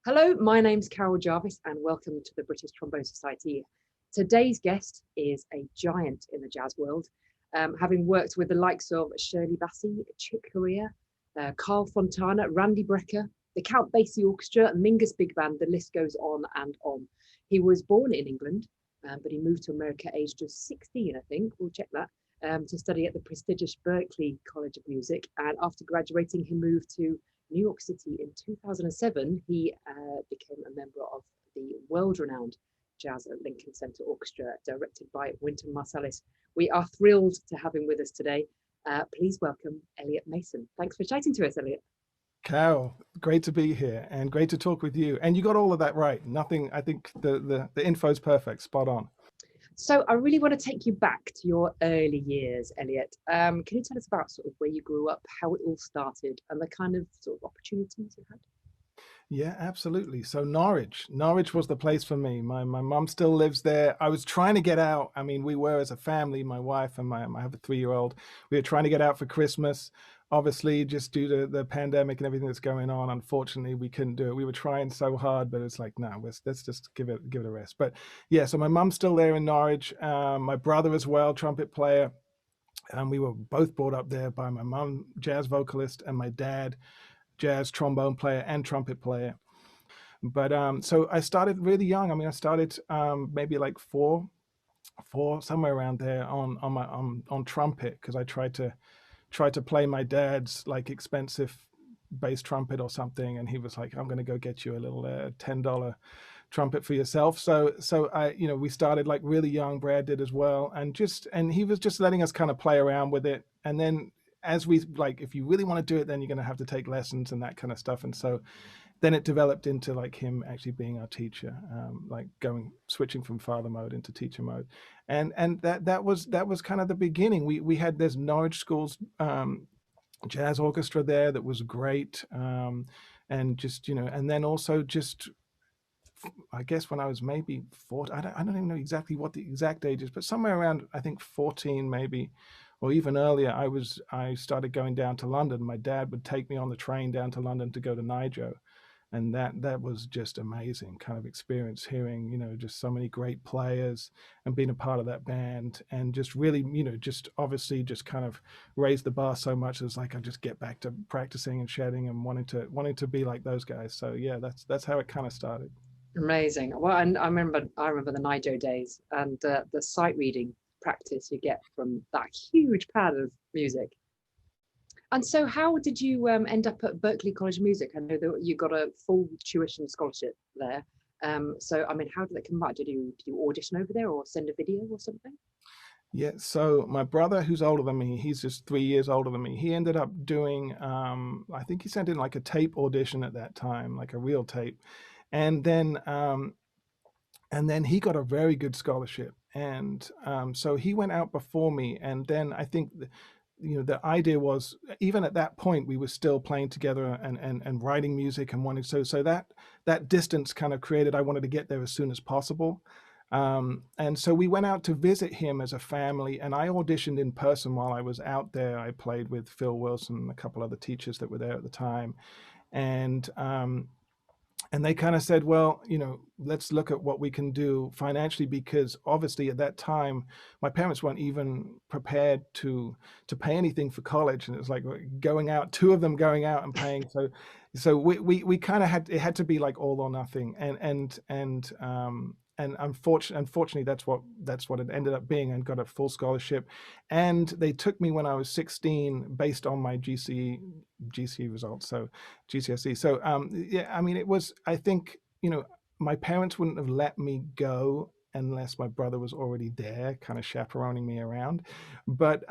Hello, my name's Carol Jarvis and welcome to the British Trombone Society. Today's guest is a giant in the jazz world, having worked with the likes of Shirley Bassey, Chick Corea, Carl Fontana, Randy Brecker, the Count Basie Orchestra, Mingus Big Band, the list goes on and on. He was born in England, but he moved to America aged just 16, I think, we'll check that, to study at the prestigious Berklee College of Music. And after graduating, he moved to New York City in 2007. He became a member of the world-renowned Jazz at Lincoln Center Orchestra, directed by Wynton Marsalis. We are thrilled to have him with us today. Please welcome Elliot Mason. Thanks for chatting to us, Elliot. Carol, great to be here and great to talk with you. And you got all of that right. Nothing, I think the info's perfect, spot on. So I really want to take you back to your early years, Elliot. Can you tell us about sort of where you grew up, how it all started, and the kind of sort of opportunities you had? Yeah, absolutely. So Norwich was the place for me. My mum still lives there. I was trying to get out. I mean, we were as a family, my wife and I have a 3-year-old. We were trying to get out for Christmas. Obviously, just due to the pandemic and everything that's going on, unfortunately, we couldn't do it. We were trying so hard, but it's like, no, let's just give it a rest. But yeah, so my mum's still there in Norwich. My brother as well, trumpet player. And we were both brought up there by my mum, jazz vocalist, and my dad, jazz trombone player and trumpet player. But so I started really young. I mean, I started maybe like four, somewhere around there on trumpet, because I tried to play my dad's like expensive bass trumpet or something, and he was like, "I'm going to go get you a little $10 trumpet for yourself." So I, we started like really young. Brad did as well, and he was just letting us kind of play around with it, and then as we like, if you really want to do it, then you're going to have to take lessons and that kind of stuff. And so then it developed into like him actually being our teacher, like switching from father mode into teacher mode. And that was kind of the beginning. We had this Norwich School's jazz orchestra there that was great. And just, and then also just, I guess when I was maybe 14, I don't even know exactly what the exact age is, but somewhere around, I think 14 maybe, or even earlier, I started going down to London. My dad would take me on the train down to London to go to _𝐬𝐿. And that was just amazing kind of experience, hearing, just so many great players and being a part of that band, and just really, just obviously just kind of raised the bar so much. It's like I just get back to practicing and shedding and wanting to be like those guys. So yeah, that's how it kind of started. Amazing. Well, and I remember the 𝐤𝐬𝐻 days and the sight reading practice you get from that huge pad of music. And so how did you end up at Berklee College of Music? I know that you got a full tuition scholarship there. So, I mean, how did that come about? Did you audition over there or send a video or something? Yeah, so my brother, who's older than me, he's just 3 years older than me. He ended up doing, I think he sent in like a tape audition at that time, like a real tape. And then he got a very good scholarship. And so he went out before me. And then I think, the idea was, even at that point, we were still playing together and writing music and wanting, so that distance kind of created, I wanted to get there as soon as possible. And so we went out to visit him as a family, and I auditioned in person while I was out there. I played with Phil Wilson and a couple other teachers that were there at the time. And they kind of said, well, let's look at what we can do financially, because obviously at that time, my parents weren't even prepared to pay anything for college. And it was like going out, two of them going out and paying. So we kind of it had to be like all or nothing. And unfortunately, that's what it ended up being, and got a full scholarship. And they took me when I was 16 based on my GCE results, so GCSE. So yeah, I mean, it was, I think, my parents wouldn't have let me go unless my brother was already there, kind of chaperoning me around. But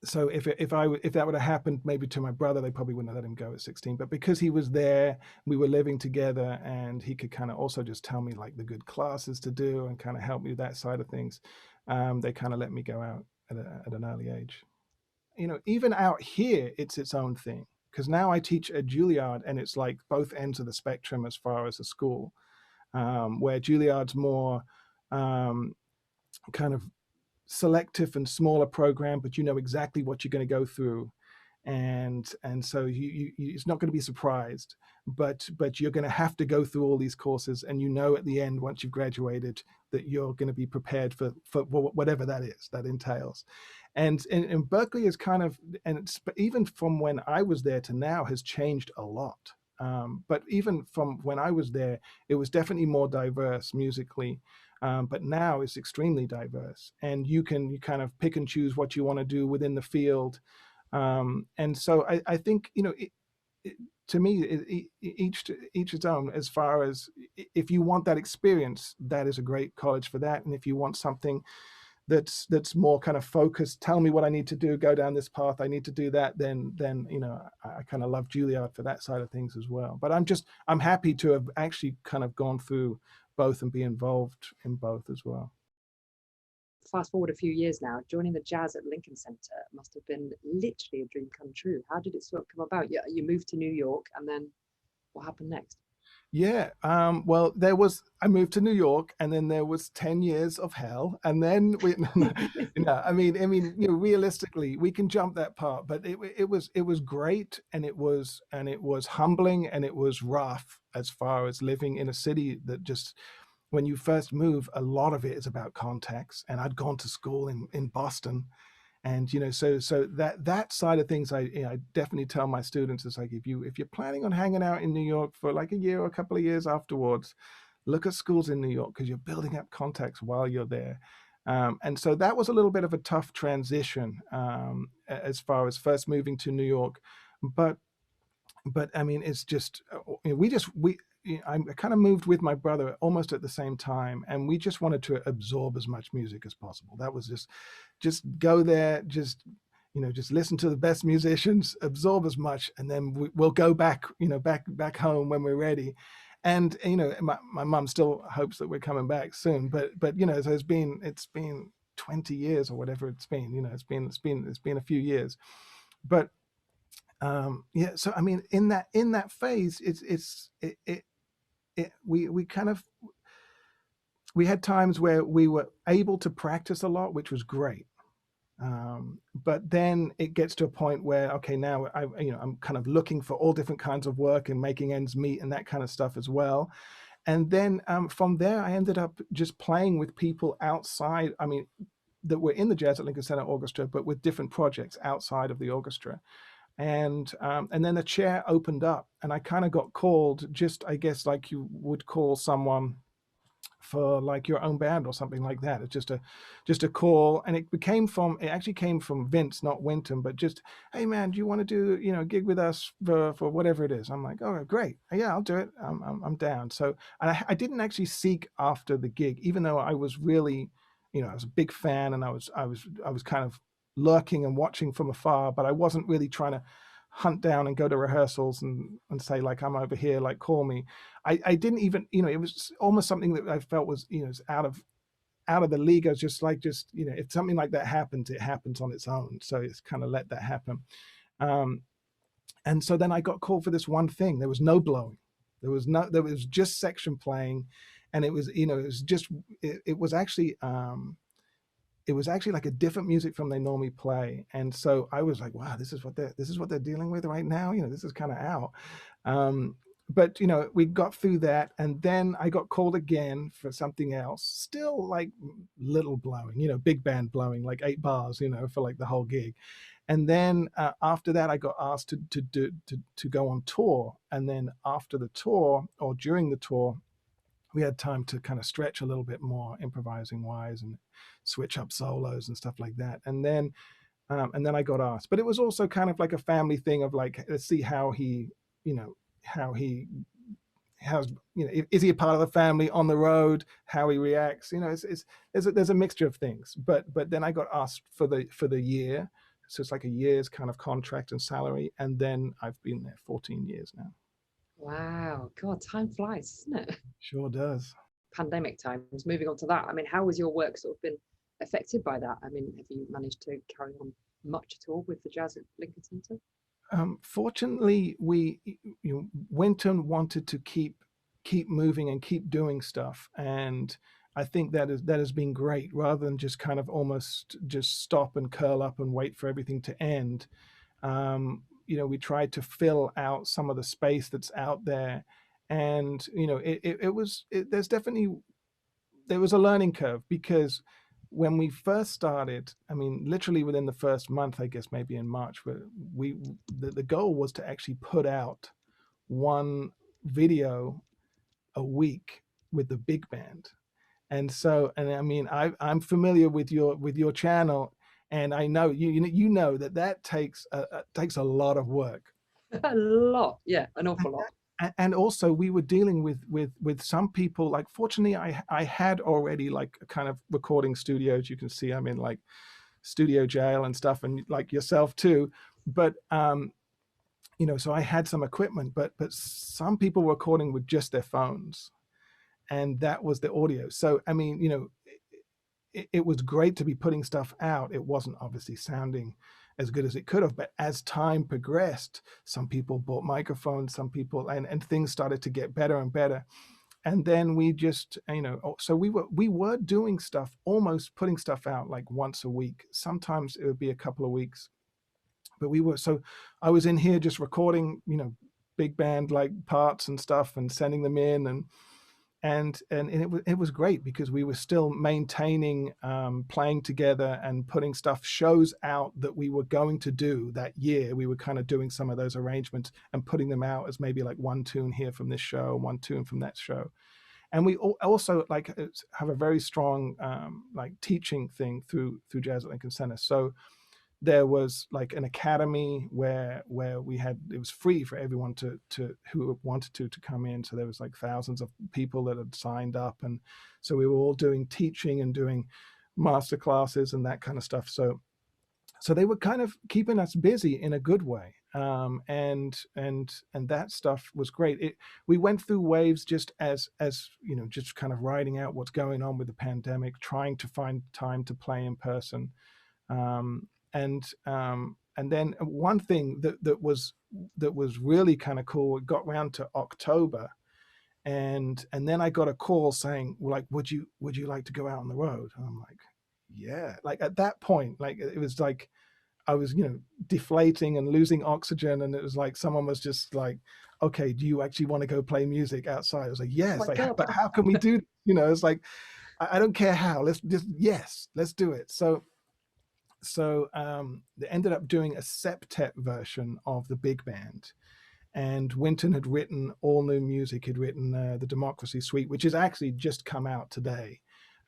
so if that would have happened maybe to my brother, they probably wouldn't have let him go at 16. But because he was there, we were living together, and he could kind of also just tell me like the good classes to do and kind of help me with that side of things. They kind of let me go out at an early age. Even out here, it's its own thing, because now I teach at Juilliard, and it's like both ends of the spectrum as far as a school, where Juilliard's more kind of selective and smaller program, but you know exactly what you're going to go through. and so it's not going to be surprised, but you're going to have to go through all these courses, and at the end, once you've graduated, that you're going to be prepared for whatever that is that entails. And Berkeley is kind of, and it's even from when I was there to now has changed a lot. But even from when I was there, it was definitely more diverse musically. But now it's extremely diverse, and you kind of pick and choose what you want to do within the field. And so I think, to me, each its own, as far as if you want that experience, that is a great college for that. And if you want something that's more kind of focused, tell me what I need to do, go down this path, I need to do that, then I kind of love Juilliard for that side of things as well. But I'm happy to have actually kind of gone through both and be involved in both as well. Fast forward a few years now, joining the jazz at Lincoln Center must have been literally a dream come true. How did it sort of come about? You moved to New York, and then what happened next? Yeah, well, I moved to New York, and then there was 10 years of hell, and then I mean, realistically, we can jump that part, but it was great, and it was humbling, and it was rough as far as living in a city that just, when you first move, a lot of it is about contacts, and I'd gone to school in Boston. And so that side of things, I definitely tell my students, it's like, if you're planning on hanging out in New York for like a year or a couple of years afterwards, look at schools in New York, because you're building up contacts while you're there. And so that was a little bit of a tough transition, as far as first moving to New York, but I mean, it's just, I kind of moved with my brother almost at the same time, and we just wanted to absorb as much music as possible. That was just go there, just listen to the best musicians, absorb as much, and then we'll go back, back home when we're ready. And my mum still hopes that we're coming back soon, but so it's been 20 years or whatever it's been. It's been a few years, but yeah. So I mean, in that phase, we had times where we were able to practice a lot, which was great. But then it gets to a point where, okay, now I'm kind of looking for all different kinds of work and making ends meet and that kind of stuff as well. And then from there, I ended up just playing with people outside. I mean, that were in the Jazz at Lincoln Center Orchestra, but with different projects outside of the orchestra. And then the chair opened up, and I kind of got called, just, I guess, like you would call someone for like your own band or something like that. It's just a call, and it actually came from Vince, not Winton, but just, hey man, do you want to do a gig with us for whatever it is? I'm like, oh great, yeah, I'll do it. I'm down. So I didn't actually seek after the gig, even though I was really, I was a big fan, and I was kind of lurking and watching from afar, but I wasn't really trying to hunt down and go to rehearsals and say, like, I'm over here, like, call me. I didn't even, it was almost something that I felt was, out of the league. I was just if something like that happens, it happens on its own. So it's kind of let that happen. And so then I got called for this one thing. There was no blowing. There was just section playing. And it was, it was actually like a different music from they normally play. And so I was like, wow, this is what they're dealing with right now. This is kind of out. But we got through that, and then I got called again for something else, still like little blowing, big band blowing, like 8 bars, for like the whole gig. And then after that, I got asked to go on tour. And then after the tour, or during the tour, we had time to kind of stretch a little bit more improvising wise and switch up solos and stuff like that. And then I got asked, but it was also kind of like a family thing of like, let's see how he, is he a part of the family on the road, how he reacts, there's a mixture of things. But then I got asked for the year. So it's like a year's kind of contract and salary. And then I've been there 14 years now. Wow, God, time flies, doesn't it? Sure does. Pandemic times, moving on to that. I mean, how has your work sort of been affected by that? I mean, have you managed to carry on much at all with the jazz at Lincoln Center? Fortunately, Winton wanted to keep moving and keep doing stuff, and I think that has been great, rather than just kind of almost just stop and curl up and wait for everything to end. You know, we tried to fill out some of the space that's out there. And, you know, there was a learning curve, because when we first started, I mean, literally within the first month, I guess maybe in March, the goal was to actually put out one video a week with the big band. And so, and I mean, I'm familiar with your channel, and I know you know that takes a lot of work. A lot, yeah, an awful lot. And also we were dealing with some people, like, fortunately I had already like a kind of recording studios. You can see I'm in like studio jail and stuff, and like yourself too. But you know, so I had some equipment, but some people were recording with just their phones, and that was the audio. So I mean, you know, it was great to be putting stuff out. It wasn't obviously sounding as good as it could have, but as time progressed, some people bought microphones, some people, and things started to get better and better. And then we just, you know, so we were doing stuff, almost putting stuff out like once a week. Sometimes it would be a couple of weeks, but so I was in here just recording, you know, big band like parts and stuff, and sending them in, and it was great, because we were still maintaining, playing together and putting shows out that we were going to do that year. We were kind of doing some of those arrangements and putting them out as maybe like one tune here from this show, one tune from that show. And we also like have a very strong like teaching thing through Jazz at Lincoln Center. So there was like an academy where we had, it was free for everyone to who wanted to come in. So there was like thousands of people that had signed up, and so we were all doing teaching and doing master classes and that kind of stuff. So they were kind of keeping us busy in a good way, and that stuff was great. We went through waves, just as you know, just kind of riding out what's going on with the pandemic, trying to find time to play in person. And then one thing that was really kind of cool, it got around to October, and then I got a call saying, well, like, would you like to go out on the road? And I'm like, yeah. Like at that point, like it was like I was, you know, deflating and losing oxygen, and it was like someone was just like, okay, do you actually want to go play music outside? I was like, yes. Oh, like, but how can we do? You know, it's like, I don't care how. Let's do it. So they ended up doing a septet version of the big band, and Wynton had written all new music. He'd written the Democracy Suite, which has actually just come out today.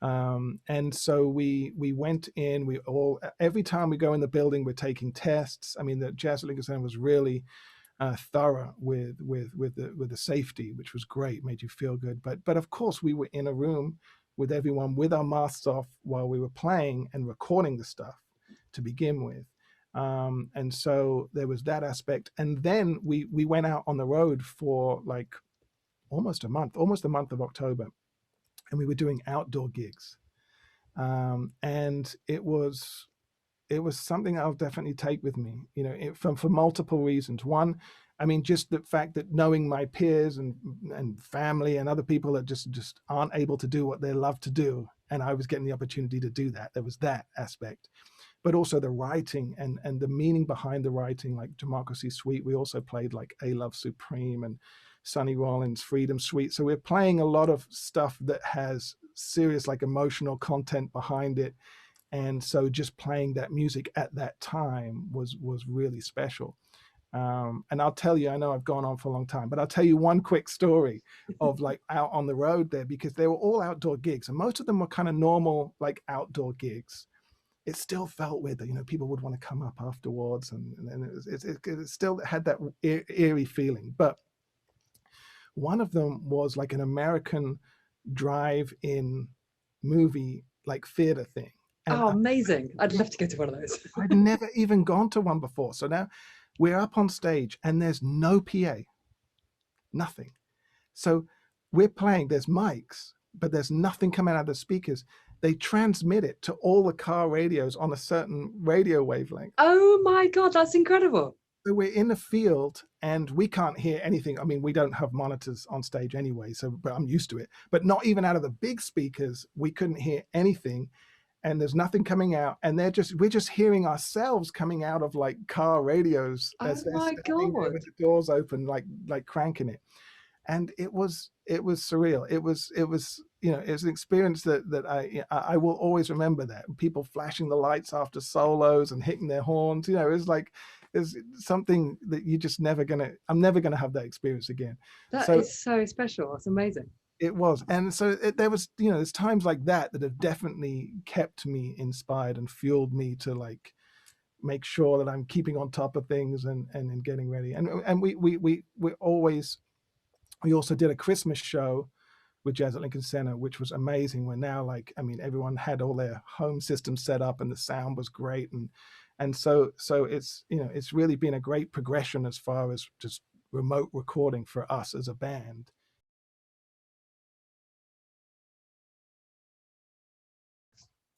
And so we went in. We all, every time we go in the building, we're taking tests. I mean, the Jazz at Lincoln Center was really thorough with the safety, which was great, made you feel good. But of course, we were in a room with everyone with our masks off while we were playing and recording the stuff to begin with. And so there was that aspect. And then we went out on the road for like almost a month of October, and we were doing outdoor gigs. And it was something I'll definitely take with me, you know, for multiple reasons. One, I mean, just the fact that knowing my peers and family and other people that just aren't able to do what they love to do, and I was getting the opportunity to do that. There was that aspect. But also the writing and the meaning behind the writing, like Democracy Suite. We also played like A Love Supreme and Sonny Rollins' Freedom Suite. So we're playing a lot of stuff that has serious, like, emotional content behind it. And so just playing that music at that time was really special. And I'll tell you, I know I've gone on for a long time, but I'll tell you one quick story of like out on the road there, because they were all outdoor gigs, and most of them were kind of normal, like outdoor gigs. It still felt weird that, you know, people would want to come up afterwards, and it still had that eerie feeling. But one of them was like an American drive-in movie, like theater thing. And oh, amazing. I'd love to go to one of those. I'd never even gone to one before. So now we're up on stage and there's no PA, nothing. So we're playing, there's mics, but there's nothing coming out of the speakers. They transmit it to all the car radios on a certain radio wavelength. Oh my God, that's incredible. So we're in the field and we can't hear anything. I mean, we don't have monitors on stage anyway, but I'm used to it. But not even out of the big speakers, we couldn't hear anything. and there's nothing coming out, and we're just hearing ourselves coming out of like car radios Oh as they're my standing there God. with the doors open, like cranking it. And it was surreal. It was it was an experience that I will always remember. That people flashing the lights after solos and hitting their horns, it's like it's something that you just I'm never gonna have that experience again. That So is so special. It's amazing. it was. And so there was, there's times like that have definitely kept me inspired and fueled me to like make sure that I'm keeping on top of things and getting ready. And we always, we also did a Christmas show with Jazz at Lincoln Center, which was amazing. Where now, like, I mean, everyone had all their home systems set up and the sound was great. And so it's, it's really been a great progression as far as just remote recording for us as a band.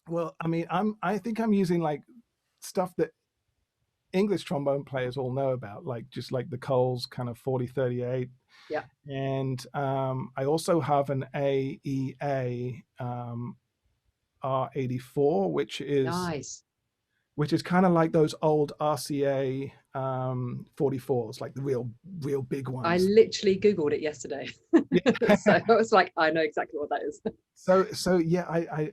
Well, I mean, I think I'm using like stuff that English trombone players all know about, like just like the Coles kind of 4038. Yeah. And I also have an AEA R84, Nice. which is kind of like those old RCA 44s, like the real big I ones. literally Googled it yesterday. So I was like, I know exactly what that is. So yeah,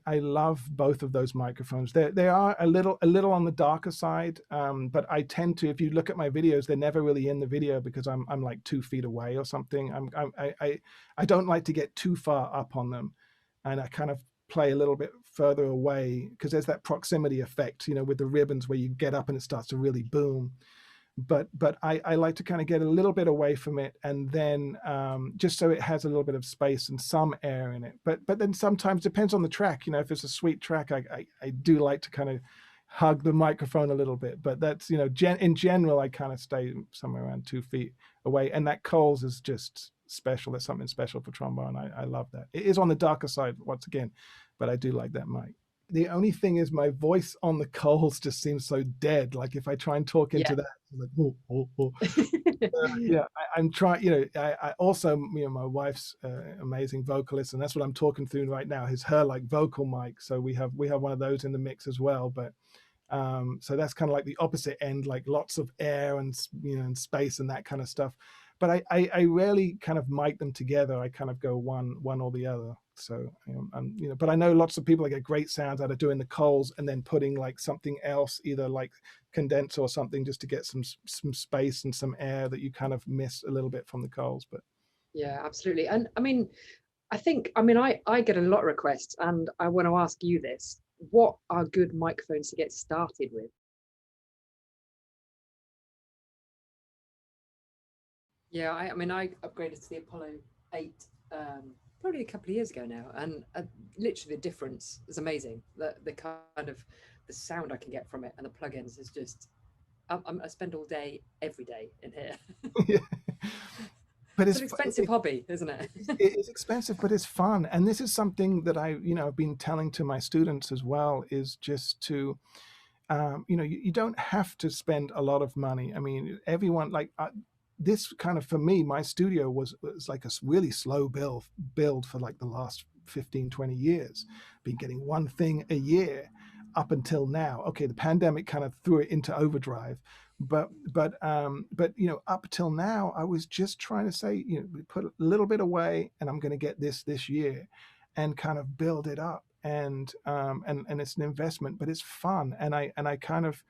I love both of those microphones. They are a little on the darker side, but I tend to, if you look at my videos, they're never really in the video because I'm like 2 feet away or something. I don't like to get too far up on them, and I kind of play a little bit further away because there's that proximity effect, with the ribbons where you get up and it starts to really boom. But I like to kind of get a little bit away from it, and then just so it has a little bit of space and some air in it. But then sometimes depends on the track. If it's a sweet track, I do like to kind of hug the microphone a little bit. But that's in general, I kind of stay somewhere around 2 feet away. And that Coles is just special. There's something special for trombone. I love that. It is on the darker side once again, but I do like that mic. The only thing is my voice on the Coles just seems so dead. Like if I try and talk into that, I'm like, oh, oh, oh. Yeah, I'm trying, I also, my wife's amazing vocalist, and that's what I'm talking through right now, is her like vocal mic. So we have one of those in the mix as well. But so that's kind of like the opposite end, like lots of air and, and space and that kind of stuff. But I rarely kind of mic them together. I kind of go one or the other. So, but I know lots of people that get great sounds out of doing the Coles and then putting like something else, either like condenser or something, just to get some space and some air that you kind of miss a little bit from the Coles. But yeah, absolutely. And I mean, I get a lot of requests, and I want to ask you this: what are good microphones to get started with? Yeah, I upgraded to the Apollo 8 probably a couple of years ago now, and literally the difference is amazing. The kind of the sound I can get from it and the plugins is just I spend all day every day in here. Yeah. But it's an expensive hobby, isn't it? It is expensive, but it's fun. And this is something that I've been telling to my students as well, is just to you don't have to spend a lot of money. I mean, everyone like this kind of, for me, my studio was like a really slow build for like the last 15-20 years. Been getting one thing a year up until now. Okay, the pandemic kind of threw it into overdrive, but up till now, I was just trying to say, we put a little bit away, and I'm going to get this year, and kind of build it up. And it's an investment, but it's fun. And I kind of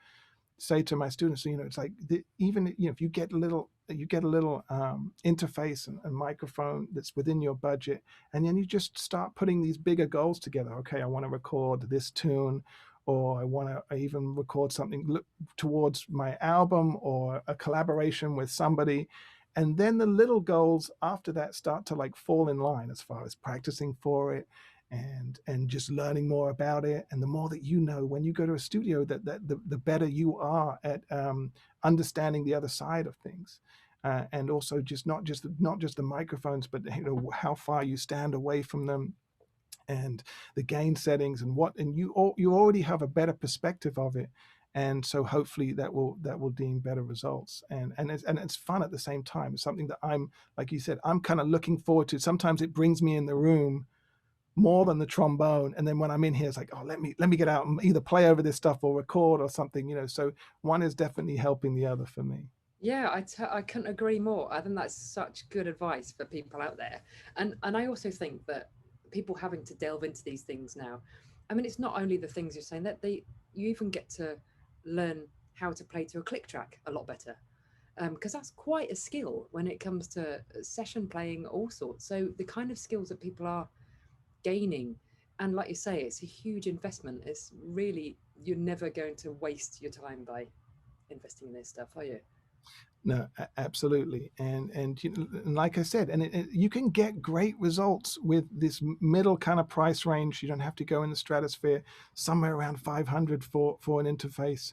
say to my students, it's like even if you get a little interface and microphone that's within your budget, and then you just start putting these bigger goals together. Okay, I want to record this tune, or I want to even record something towards my album or a collaboration with somebody. And then the little goals after that start to like fall in line, as far as practicing for it and just learning more about it. And the more that when you go to a studio, that the better you are at understanding the other side of things. And also just not just the microphones, but how far you stand away from them, and the gain settings, and you already have a better perspective of it. And so hopefully that will deem better results. And it's fun at the same time. It's something that I'm, like you said, I'm kind of looking forward to. Sometimes it brings me in the room more than the trombone. And then when I'm in here, it's like, oh, let me get out and either play over this stuff or record or something, you know. So one is definitely helping the other for me. Yeah, I couldn't agree more. I think that's such good advice for people out there. And I also think that people having to delve into these things now, I mean, it's not only the things you're saying that you even get to learn how to play to a click track a lot better. Because that's quite a skill when it comes to session playing, all sorts. So the kind of skills that people are gaining, and like you say, it's a huge investment. It's really, you're never going to waste your time by investing in this stuff, are you? No, absolutely. And, you know, and like I said, and you can get great results with this middle kind of price range. You don't have to go in the stratosphere. Somewhere around 500 for an interface,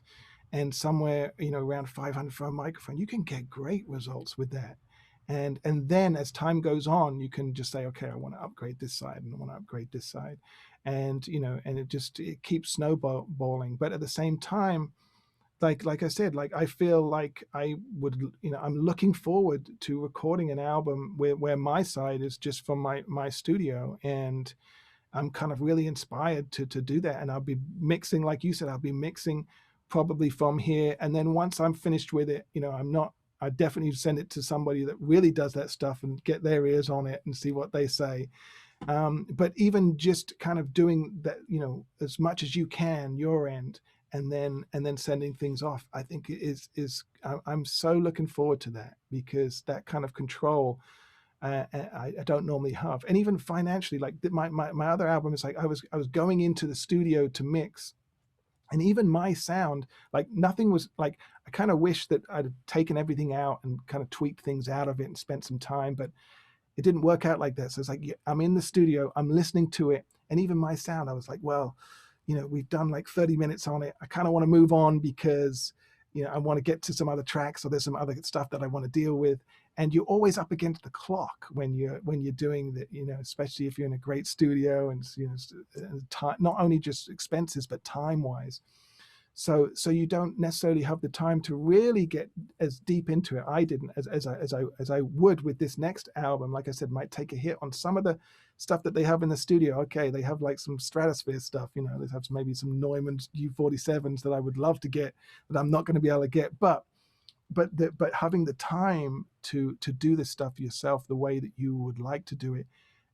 and somewhere, you know, around 500 for a microphone. You can get great results with that. And then as time goes on, you can just say, okay, I want to upgrade this side and I want to upgrade this side. And, you know, and it keeps snowballing. But at the same time, like I said, like I feel like I would, you know, I'm looking forward to recording an album where my side is just from my studio, and I'm kind of really inspired to do that. And I'll be mixing, like you said, I'll be mixing probably from here. And then once I'm finished with it, you know, I definitely send it to somebody that really does that stuff and get their ears on it and see what they say. But even just kind of doing that, you know, as much as you can your end, and then sending things off, I think I'm so looking forward to that, because that kind of control, I don't normally have. And even financially, like my other album is like, I was going into the studio to mix, and even my sound, like nothing was like, I kind of wish that I'd taken everything out and kind of tweaked things out of it and spent some time, but it didn't work out like that. So it's like, yeah, I'm in the studio, I'm listening to it, and even my sound, I was like, well, you know, we've done like 30 minutes on it. I kind of want to move on because, you know, I want to get to some other tracks, or there's some other stuff that I want to deal with. And you're always up against the clock when you're doing that, you know, especially if you're in a great studio, and, you know, time, not only just expenses, but time wise. So you don't necessarily have the time to really get as deep into it. I didn't, as I would with this next album. Like I said, might take a hit on some of the stuff that they have in the studio. Okay, they have like some stratosphere stuff, you know, they have maybe some Neumann U47s that I would love to get, that I'm not going to be able to get. But having the time to do this stuff yourself the way that you would like to do it,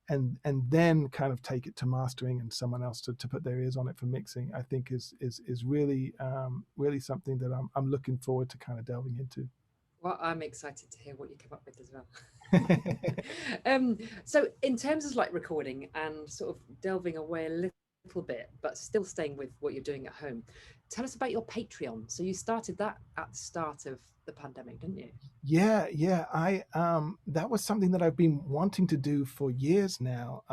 and then kind of take it to mastering and someone else to put their ears on it for mixing, I think is really really something that I'm looking forward to kind of delving into. Well, I'm excited to hear what you come up with as well. So in terms of like recording and sort of delving away a little bit, but still staying with what you're doing at home, tell us about your Patreon. So you started that at the start of the pandemic, didn't you? Yeah, I that was something that I've been wanting to do for years now,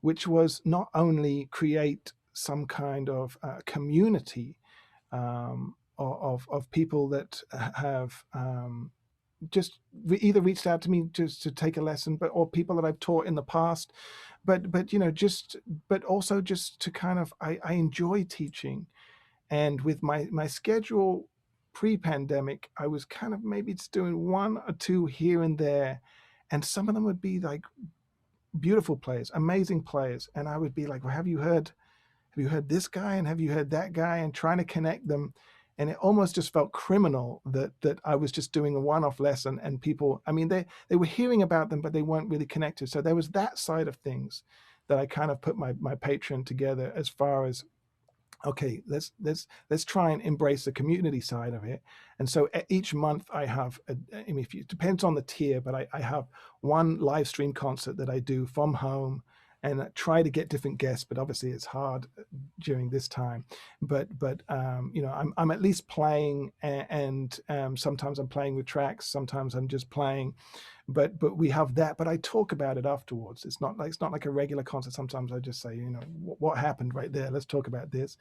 which was not only create some kind of community, of people that have just either reached out to me just to take a lesson, but or people that I've taught in the past, but you know, just but also just to kind of, I enjoy teaching. And with my schedule pre-pandemic, I was kind of maybe just doing one or two here and there, and some of them would be like beautiful players, amazing players, and I would be like, well, have you heard this guy, and have you heard that guy, and trying to connect them. And it almost just felt criminal that I was just doing a one-off lesson, and people, I mean, they were hearing about them, but they weren't really connected. So there was that side of things that I kind of put my Patreon together, as far as, okay, let's try and embrace the community side of it. And so each month I have I mean, it depends on the tier, but I have one live stream concert that I do from home, and I try to get different guests, but obviously it's hard during this time. But you know, I'm at least playing, and sometimes I'm playing with tracks, sometimes I'm just playing, but we have that. But I talk about it afterwards. It's not like a regular concert. Sometimes I just say, you know, what happened right there, let's talk about this.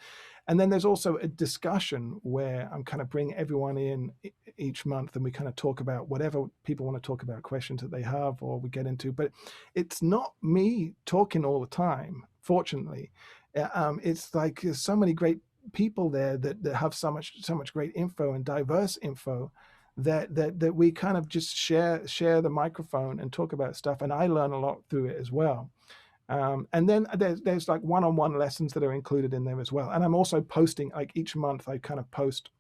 And then there's also a discussion where I'm kind of bringing everyone in each month, and we kind of talk about whatever people want to talk about, questions that they have, or we get into. But it's not me talking all the time, fortunately. It's like there's so many great people there that have so much great info and diverse info, that we kind of just share the microphone and talk about stuff, and I learn a lot through it as well. And then there's like one-on-one lessons that are included in there as well. And I'm also posting, like each month I kind of post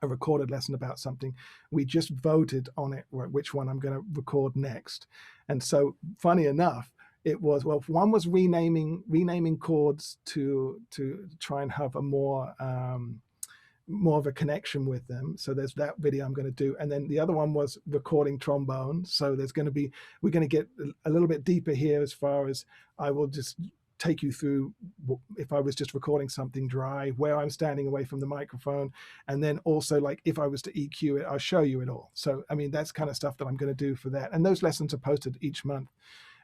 a recorded lesson about something. We just voted on it, which one I'm going to record next. And so funny enough, it was, well, one was renaming chords to try and have a more of a connection with them. So there's that video I'm going to do. And then the other one was recording trombone. So there's going to be, we're going to get a little bit deeper here, as far as I will just take you through, if I was just recording something dry, where I'm standing away from the microphone. And then also, like, if I was to EQ it, I'll show you it all. So, I mean, that's kind of stuff that I'm going to do for that. And those lessons are posted each month.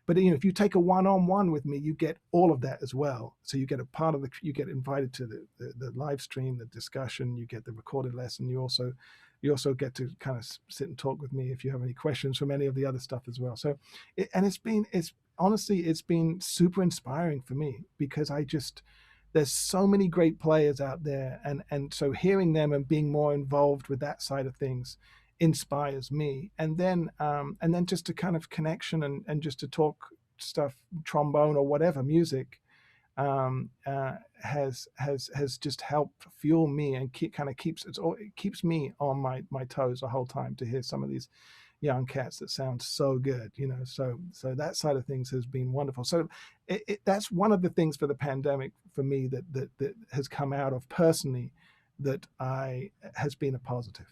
But, you know, if you take a one-on-one with me, you get all of that as well. So you get a part of you get invited to the live stream, the discussion, you get the recorded lesson. You also get to kind of sit and talk with me if you have any questions from any of the other stuff as well. So, honestly, it's been super inspiring for me, because there's so many great players out there. And so hearing them and being more involved with that side of things inspires me. And then just a kind of connection and just to talk stuff, trombone or whatever music, has just helped fuel me and it keeps me on my toes the whole time, to hear some of these young cats that sound so good, you know. So that side of things has been wonderful. So that's one of the things for the pandemic for me that has come out of personally, that has been a positive.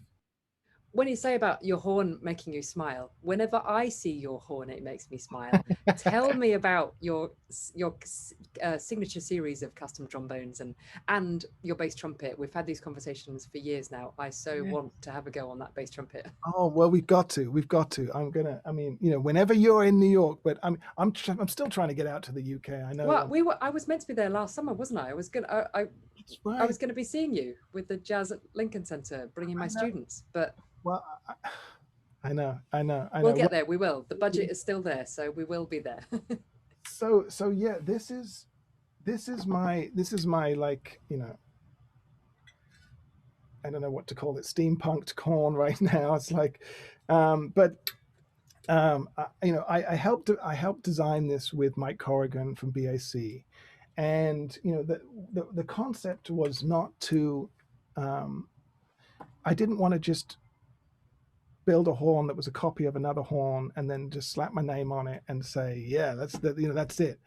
When you say about your horn making you smile, whenever I see your horn, it makes me smile. Tell me about your signature series of custom trombones and your bass trumpet. We've had these conversations for years now. I want to have a go on that bass trumpet. Oh, well, we've got to. I mean, you know, whenever you're in New York, but I'm still trying to get out to the UK. I know. Well, I was meant to be there last summer, wasn't I? I was going to be seeing you with the Jazz at Lincoln Center, bringing my students, but. Well, I know. We'll get there. We will. The budget is still there, so we will be there. so yeah, this is my, like, you know, I don't know what to call it, steampunked horn right now. It's like, you know, I helped design this with Mike Corrigan from BAC, and you know, the concept was not to, I didn't want to just build a horn that was a copy of another horn and then just slap my name on it and say, yeah, that's it.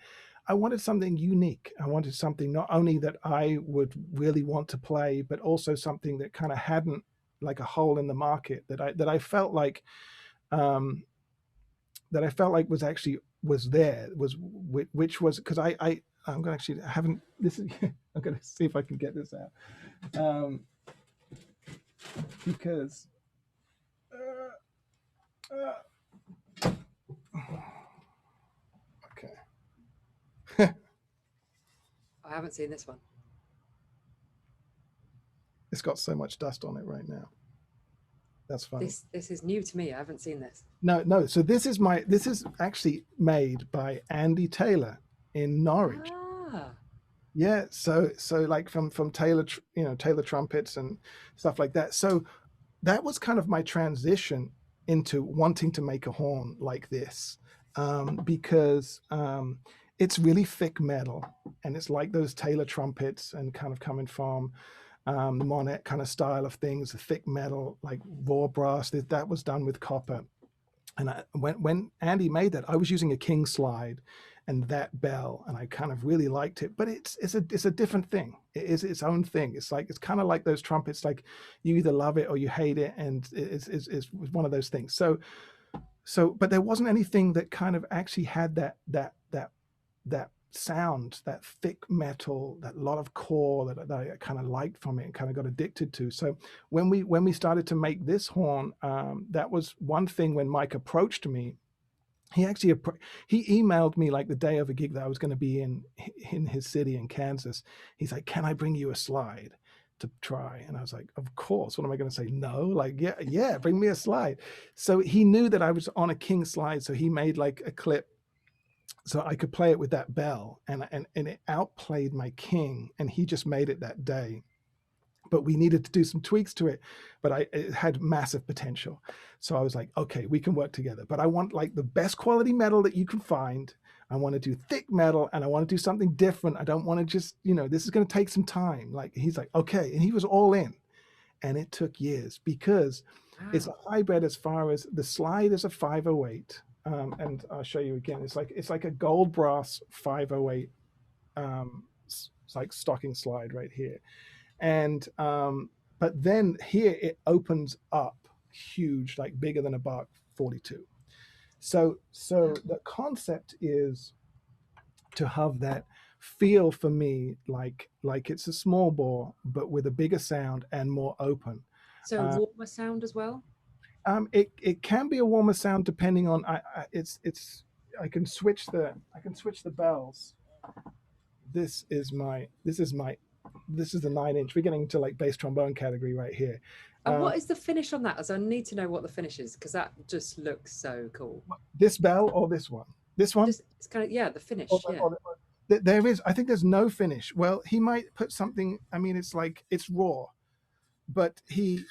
I wanted something unique. I wanted something not only that I would really want to play, but also something that kind of hadn't, like, a hole in the market, that I felt like was there, which was, because I'm going to actually, I haven't, I'm going to see if I can get this out. Because okay. I haven't seen this one. It's got so much dust on it right now. That's funny. This is new to me. I haven't seen this. No. So this is actually made by Andy Taylor in Norwich. Ah. Yeah. So like from Taylor, you know, Taylor trumpets and stuff like that. So that was kind of my transition into wanting to make a horn like this, because it's really thick metal, and it's like those Taylor trumpets, and kind of coming from the Monet kind of style of things, the thick metal, like raw brass. That was done with copper. And when Andy made that, I was using a king slide and that bell, and I kind of really liked it. But it's a different thing. It is its own thing. It's kind of like those trumpets, like you either love it or you hate it, and it's one of those things. So but there wasn't anything that kind of actually had that sound, that thick metal, that lot of core that I kind of liked from it and kind of got addicted to. So when we started to make this horn, that was one thing. When Mike approached me, he emailed me like the day of a gig that I was going to be in his city in Kansas. He's like, "Can I bring you a slide to try?" And I was like, "Of course. What am I going to say? No." Like, yeah, bring me a slide. So he knew that I was on a king slide, so he made like a clip so I could play it with that bell, and it outplayed my king, and he just made it that day. but we needed to do some tweaks to it. But it had massive potential. So I was like, okay, we can work together. But I want like the best quality metal that you can find. I want to do thick metal, and I want to do something different. I don't want to just, this is going to take some time. Like, he's like, okay. And he was all in. And it took years because it's a hybrid as far as the slide is a 508. And I'll show you again. It's like a gold brass 508, it's like stocking slide right here. And but then here it opens up huge, like bigger than a Bach 42. So the concept is to have that feel for me like it's a small bore, but with a bigger sound and more open. So a warmer sound as well? It can be a warmer sound depending on I can switch the bells. This is the 9-inch. We're getting into like bass trombone category right here. And what is the finish on that? As I need to know what the finish is, because that just looks so cool. This bell or this one? This one? It's kind of, the finish. There is, I think there's no finish. Well, he might put something, I mean, it's like, it's raw, but he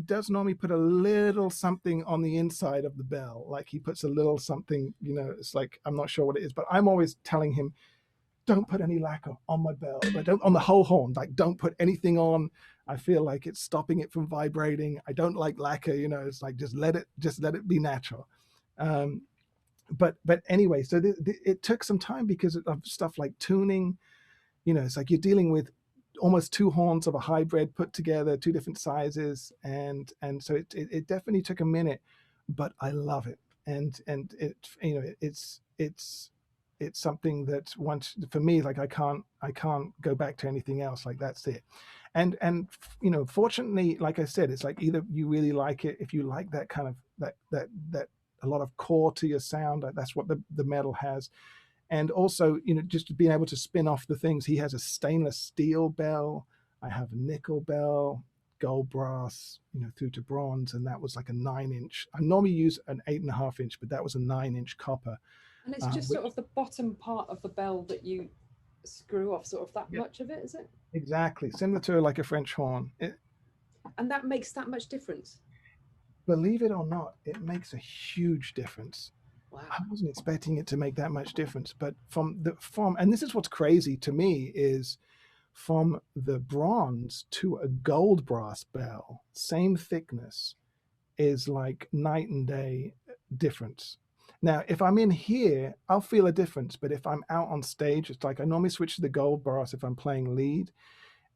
does normally put a little something on the inside of the bell. Like he puts a little something, it's like, I'm not sure what it is, but I'm always telling him, don't put any lacquer on my bell. Don't on the whole horn. Like, don't put anything on. I feel like it's stopping it from vibrating. I don't like lacquer. It's like just let it be natural. But anyway, so it took some time because of stuff like tuning. It's like you're dealing with almost 2 horns of a hybrid put together, 2 different sizes, and so it definitely took a minute, but I love it, and it's something that once for me, like I can't go back to anything else. Like that's it. And fortunately, like I said, it's like either you really like it, if you like that kind of that a lot of core to your sound, that's what the metal has. And also, just being able to spin off the things. He has a stainless steel bell. I have a nickel bell, gold brass, through to bronze, and that was like a 9-inch. I normally use an 8.5-inch, but that was a 9-inch copper. And it's just sort of the bottom part of the bell that you screw off, sort of that much of it, is it? Exactly, similar to like a French horn. And that makes that much difference? Believe it or not, it makes a huge difference. Wow. I wasn't expecting it to make that much difference, but and this is what's crazy to me, is from the bronze to a gold brass bell, same thickness, is like night and day difference. Now, if I'm in here, I'll feel a difference, but if I'm out on stage, it's like I normally switch to the gold brass if I'm playing lead.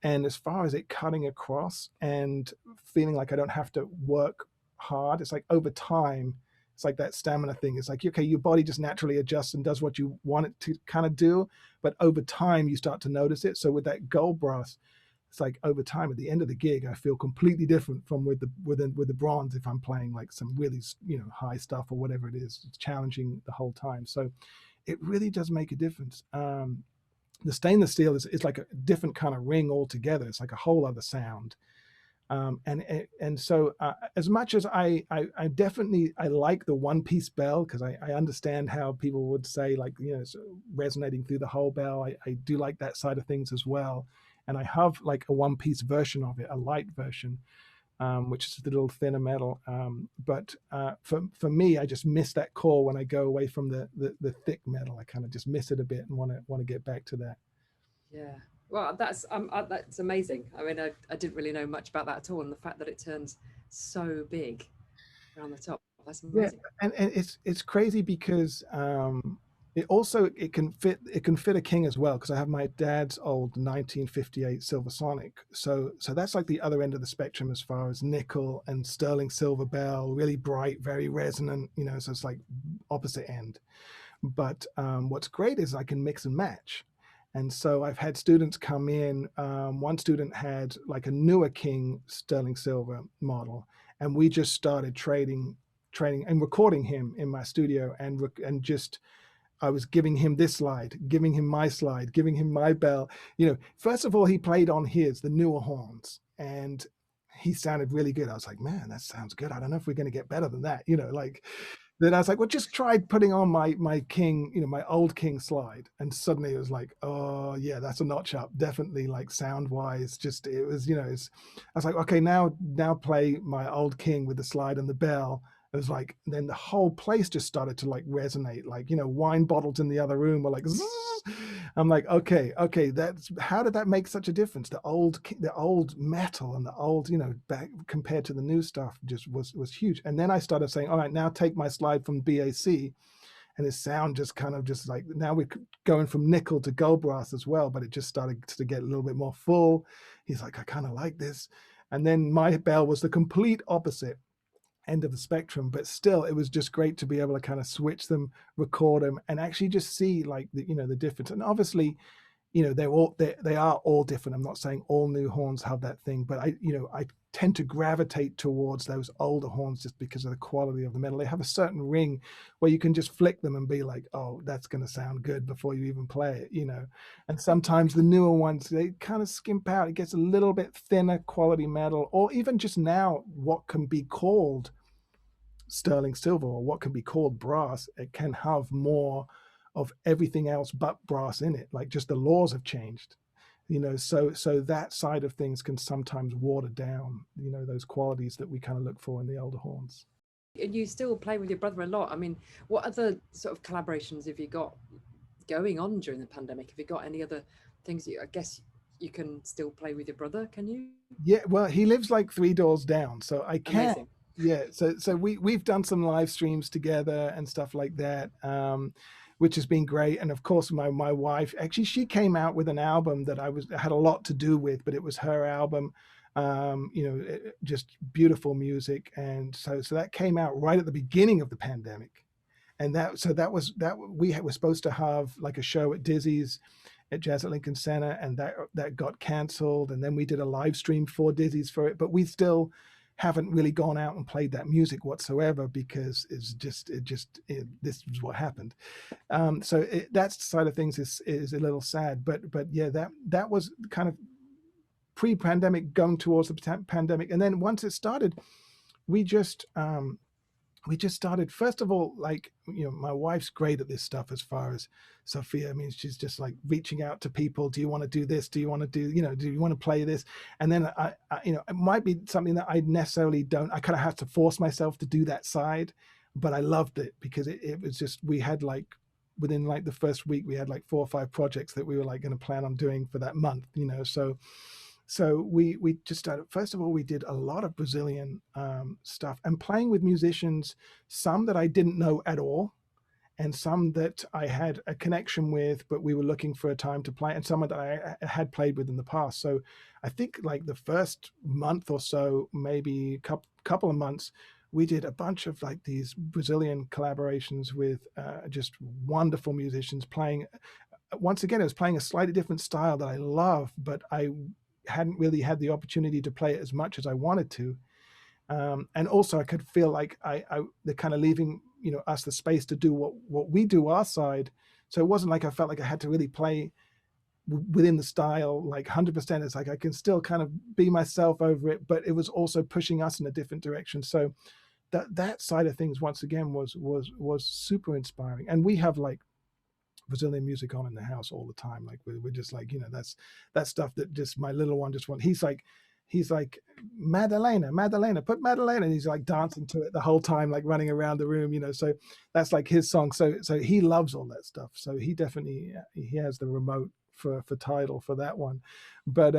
And as far as it cutting across and feeling like I don't have to work hard, it's like over time, it's like that stamina thing. It's like, okay, your body just naturally adjusts and does what you want it to kind of do, but over time you start to notice it. So with that gold brass, it's like over time at the end of the gig, I feel completely different from with the bronze if I'm playing like some really high stuff or whatever it is. It's challenging the whole time. So it really does make a difference. The stainless steel is like a different kind of ring altogether. It's like a whole other sound. And so as much as I definitely like the one-piece bell, because I understand how people would say, like, it's resonating through the whole bell. I do like that side of things as well. And I have like a one-piece version of it, a light version, which is a little thinner metal. But for me, I just miss that core when I go away from the thick metal. I kind of just miss it a bit and want to get back to that. Yeah. Well, that's amazing. I mean, I didn't really know much about that at all, and the fact that it turns so big around the top, that's amazing. Yeah, and it's crazy because it can fit a King as well, because I have my dad's old 1958 Silver Sonic. So that's like the other end of the spectrum as far as nickel and sterling silver bell, really bright, very resonant. So it's like opposite end. But what's great is I can mix and match. And so I've had students come in. One student had like a newer King sterling silver model, and we just started trading and recording him in my studio, and just I was giving him this slide, giving him my slide, giving him my bell. First of all, he played on the newer horns, and he sounded really good. I was like, man, that sounds good. I don't know if we're going to get better than that. then I was like, well, just try putting on my King, my old King slide. And suddenly it was like, oh yeah, that's a notch up. Definitely, like sound wise, just, it was, I was like, okay, now play my old King with the slide and the bell. It was like, and then the whole place just started to like resonate, like, wine bottles in the other room were like, zzz. I'm like, okay, that's, how did that make such a difference? The old metal and the old, back compared to the new stuff just was huge. And then I started saying, all right, now take my slide from BAC, and his sound just kind of just like, now we're going from nickel to gold brass as well, but it just started to get a little bit more full. He's like, I kind of like this. And then my bell was the complete opposite end of the spectrum, but still it was just great to be able to kind of switch them, record them, and actually just see like the difference. And obviously, they are all different. I'm not saying all new horns have that thing, but I tend to gravitate towards those older horns just because of the quality of the metal. They have a certain ring where you can just flick them and be like, oh, that's going to sound good before you even play it. And sometimes the newer ones, they kind of skimp out. It gets a little bit thinner quality metal, or even just now what can be called sterling silver, or what can be called brass. It can have more of everything else but brass in it, like just the laws have changed, so that side of things can sometimes water down those qualities that we kind of look for in the older horns. And you still play with your brother a lot. I mean, what other sort of collaborations have you got going on during the pandemic? Have you got any other things that I guess you can still play with your brother? Can you? Yeah, well, he lives like 3 doors down, so I can. Amazing. Yeah, so we've done some live streams together and stuff like that, which has been great. And of course, my wife, actually, she came out with an album that I had a lot to do with, but it was her album. Just beautiful music, and so that came out right at the beginning of the pandemic, and that was we were supposed to have like a show at Dizzy's at Jazz at Lincoln Center, and that got canceled, and then we did a live stream for Dizzy's for it, but we still haven't really gone out and played that music whatsoever because this is what happened. So that side of things is a little sad, but yeah, that was kind of pre-pandemic going towards the pandemic. And then once it started, we just started, first of all, like, my wife's great at this stuff as far as Sophia. I mean, she's just like reaching out to people. Do you want to do this? Do you want to do, do you want to play this? And then I it might be something that I necessarily don't, I kind of have to force myself to do that side, but I loved it because it was just, we had like, within like the first week, we had like 4 or 5 projects that we were like going to plan on doing for that month, so we just started. First of all, we did a lot of Brazilian stuff and playing with musicians, some that I didn't know at all, and some that I had a connection with, but we were looking for a time to play, and some that I had played with in the past. So I think like the first month or so, maybe a couple of months, we did a bunch of like these Brazilian collaborations with just wonderful musicians playing. Once again, it was playing a slightly different style that I love, but I hadn't really had the opportunity to play it as much as I wanted to. And also I could feel like they're kind of leaving, us the space to do what we do our side. So it wasn't like I felt like I had to really play within the style, like 100%. It's like I can still kind of be myself over it, but it was also pushing us in a different direction. So that side of things, once again, was super inspiring. And we have like Brazilian music on in the house all the time. Like we're just like, that's stuff that just my little one just wants. He's like, Madalena, put Madalena. And he's like dancing to it the whole time, like running around the room, so that's like his song. So he loves all that stuff. So he definitely, he has the remote for Tidal for that one. But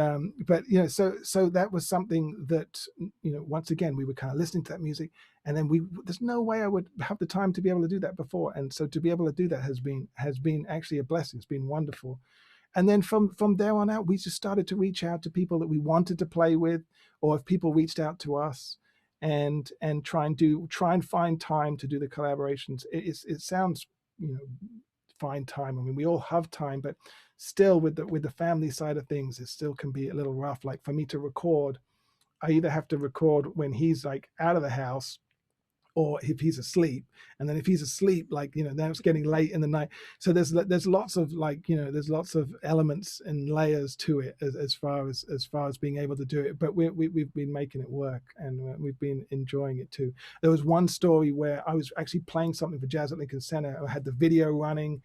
so that was something that, once again, we were kind of listening to that music, and then there's no way I would have the time to be able to do that before. And so to be able to do that has been actually a blessing. It's been wonderful. And then from there on out, we just started to reach out to people that we wanted to play with, or if people reached out to us, and try and find time to do the collaborations. It sounds, find time. I mean, we all have time, but still with the family side of things, it still can be a little rough. Like for me to record, I either have to record when he's like out of the house, or if he's asleep. And then if he's asleep, like, now it's getting late in the night. So there's lots of, like, there's lots of elements and layers to it as far as being able to do it. But we've been making it work, and we've been enjoying it too. There was one story where I was actually playing something for Jazz at Lincoln Center. I had the video running,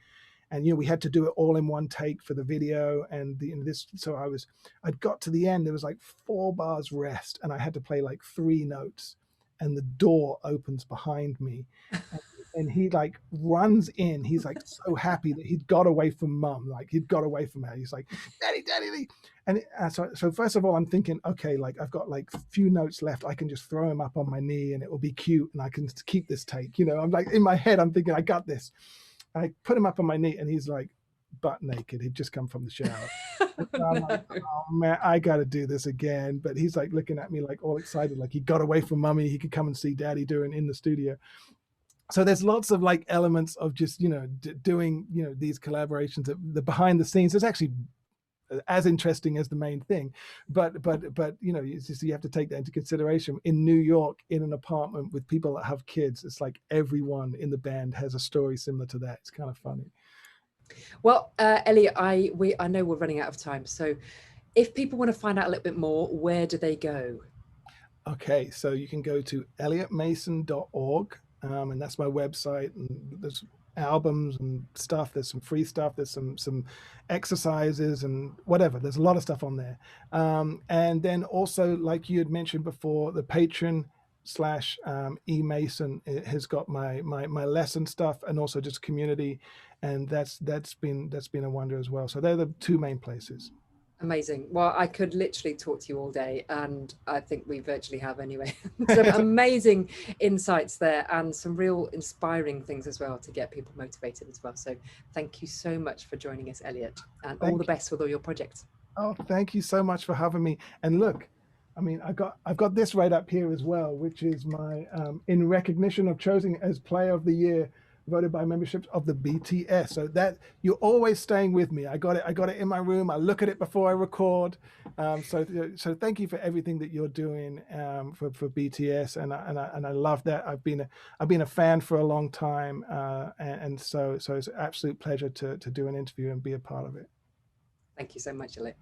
and we had to do it all in one take for the video, and so I'd got to the end. There was like 4 bars rest, and I had to play like 3 notes, and the door opens behind me, and he like runs in. He's like so happy that he'd got away from mum, like he'd got away from her. He's like, daddy, daddy. And so first of all, I'm thinking, okay, like I've got like a few notes left. I can just throw him up on my knee and it will be cute, and I can keep this take. I'm like, in my head, I'm thinking, I got this. I put him up on my knee, and he's like butt naked. He'd just come from the shower. So I'm like, oh man, I got to do this again. But he's like looking at me like all excited, like he got away from mummy. He could come and see daddy doing in the studio. So there's lots of like elements of just, doing, these collaborations, the behind the scenes. It's actually as interesting as the main thing, but it's just, you have to take that into consideration. In New York, in an apartment with people that have kids, it's like everyone in the band has a story similar to that. It's kind of funny. Well, Elliot, I know we're running out of time, so if people want to find out a little bit more, where do they go? Okay, so you can go to elliottmason.org, and that's my website, and there's albums and stuff. There's some free stuff. There's some exercises and whatever. There's a lot of stuff on there. And then also, like you had mentioned before, the Patreon /𝐸Mason has got my lesson stuff, and also just community, and that's been a wonder as well. So they're the 2 main places. Amazing. Well, I could literally talk to you all day, and I think we virtually have anyway. Some amazing insights there, and some real inspiring things as well to get people motivated as well. So thank you so much for joining us, Elliot, and all the best with all your projects. Oh, thank you so much for having me. And look, I mean, I've got this right up here as well, which is my in recognition of chosen as Player of the Year, voted by memberships of the BTS. So that you're always staying with me. I got it in my room. I look at it before I record. So thank you for everything that you're doing for BTS, and I love that. I've been a fan for a long time, and so it's an absolute pleasure to do an interview and be a part of it. Thank you so much, Elliot.